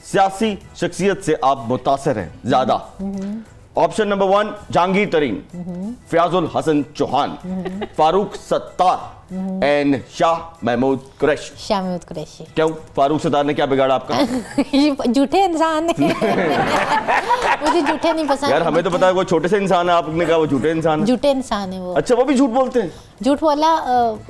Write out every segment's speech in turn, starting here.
सियासी शख्सियत से आप मुतासिर हैं ज्यादा? ऑप्शन नंबर 1 जहांगीर तरीन, फयाजुल हसन चौहान, फारूक सत्तार एंड शाह महमूद कुरैशी। शाह महमूद कुरैशी। क्यों? फारूक सत्तार ने क्या बिगाड़ा आपका? झूठे इंसान है। मुझे झूठे नहीं पसंद यार हमें तो पता है वो छोटे से इंसान है, आपने कहा वो झूठे इंसान है। झूठे इंसान है वो। अच्छा, वो भी झूठ बोलते हैं? झूठ बोला।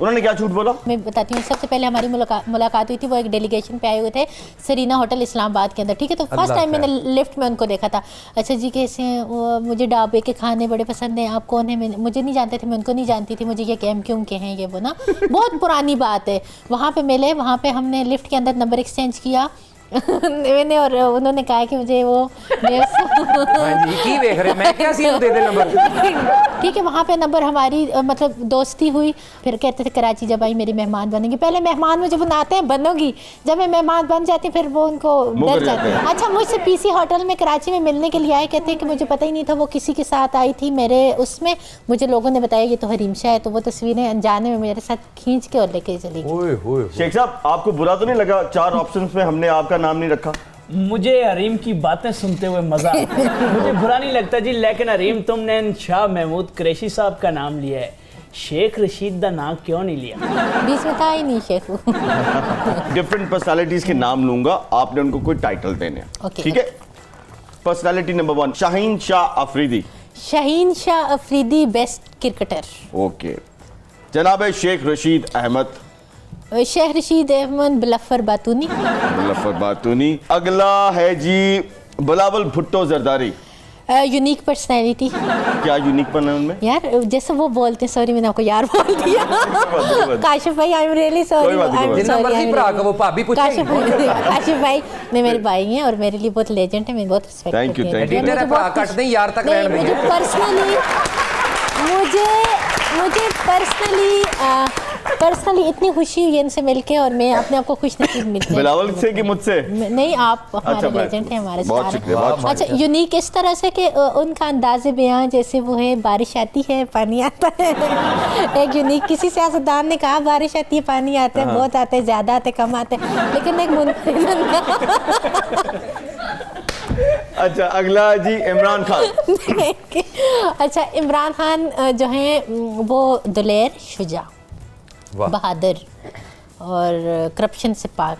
उन्होंने क्या झूठ बोला? मैं बताती हूँ। सबसे पहले हमारी मुलाकात हुई थी, वो एक डेलीगेशन पे आए हुए थे सरीना होटल इस्लामाबाद के अंदर, ठीक है। तो फर्स्ट टाइम मैंने लिफ्ट में उनको देखा था। अच्छा जी कैसे हैं? मुझे ढाबे के खाने बड़े पसंद हैं। आप कौन है? मुझे नहीं जानते थे, मैं उनको नहीं जानती थी। मुझे ये कैम क्यों के हैं ये वो ना बहुत पुरानी बात है। वहाँ पे मिले, वहाँ पे हमने लिफ्ट के अंदर नंबर एक्सचेंज किया मैंने, और उन्होंने कहा कि मुझे वो की देख रहे मैं क्या सीन दे दे नंबर। ठीक है, वहाँ पे नंबर हमारी मतलब दोस्ती हुई। फिर कहते थे कराची जब आई मेरी मेहमान बनेंगी। पहले मेहमान मुझे बनाते हैं बनोगी, जब मैं मेहमान बन जाती फिर वो उनको डर जाते हैं। अच्छा, मुझसे पीसी होटल में कराची में मिलने के लिए आए। कहते हैं कि मुझे पता ही नहीं था वो किसी के साथ आई थी मेरे उसमें। मुझे लोगों ने बताया ये तो हरीम शाह है, तो वो तस्वीरें अनजाने में मेरे साथ खींच के और लेके चली गई। शेख साहब, आपको बुरा तो नहीं लगा 4 ऑप्शंस में हमने आपका नाम नहीं रखा? मुझे हरीम की बातें सुनते हुए मजा मुझे बुरा नहीं लगता जी, लेकिन हरीम तुमने शाह महमूद कुरैशी साहब का नाम लिया है, शेख रशीद का नाम क्यों नहीं लिया? बीच में था ही नहीं शेख। डिफरेंट पर्सनालिटीज के नाम लूंगा, आपने उनको कोई टाइटल देने हैं, Okay, ठीक है? Personality number 1 Shaheen Shah Afridi. Shaheen Shah Afridi best cricketer. Okay. जनाब शेख रशीद अहमद। शेख रशीद अहमद बिलफर बातूनी। मुजफ्फर बातूनी। अगला है जी बिलावल भुट्टो जरदारी। Unique personality. क्या यूनिक पन है उनमें? यार जैसे वो बोलते हैं, सॉरी मैंने आपको यार बोल दिया। काशिफ भाई I am really sorry. Kashif भाई ने मेरे भाई हैं और मेरे लिए बहुत लेजेंड है, मैं बहुत रिस्पेक्ट करती हूं। थैंक मुझे पर्सनली इतनी खुशी हुई इनसे मिलके, और मैं अपने आप को खुश नसीब मिलती हूं। बिलावल से कि मुझसे? नहीं, आप हमारे लेजेंड हैं, हमारे बहुत स्टार शुक्रिया, हैं। बहुत अच्छा, यूनिक इस तरह से कि उनका अंदाज़े बयां जैसे वो है, बारिश आती है पानी आता है। एक यूनिक, किसी सियासतदान ने कहा बारिश आती है पानी आता है, बहुत आते हैं, ज़्यादा आते कम आते, लेकिन एक अच्छा, अगला जी इमरान खान। अच्छा, इमरान खान जो हैं वो दिलेर, शुजा, बहादुर और करप्शन से पाक।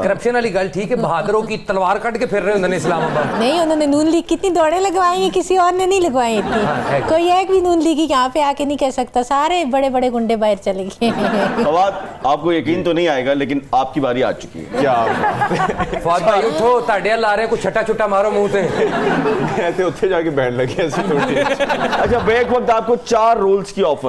करप्शन वाली गल ठीक है, बहादुरों की तलवार कट के फिर रहे होंगे इस्लामाबाद। नहीं, उन्होंने नून लीग कितनी दौड़े लगवाई हैं, किसी और ने नहीं लगवाई इतनी। कोई एक भी नून लीगी यहाँ पे आके नहीं कह सकता, सारे बड़े बड़े गुंडे बाहर चले गए। फवाद, आपको यकीन तो नहीं आएगा लेकिन आपकी बारी आ चुकी है। क्या फवाद भाई उठो, ताड़िया ला रहे, कुछ छटा छुटा मारो मुंह से। ऐसे उत्थे जाके बैठ लगे ऐसे थोड़ी। अच्छा, ब्रेक वक्त आपको 4 रोल्स की ऑफर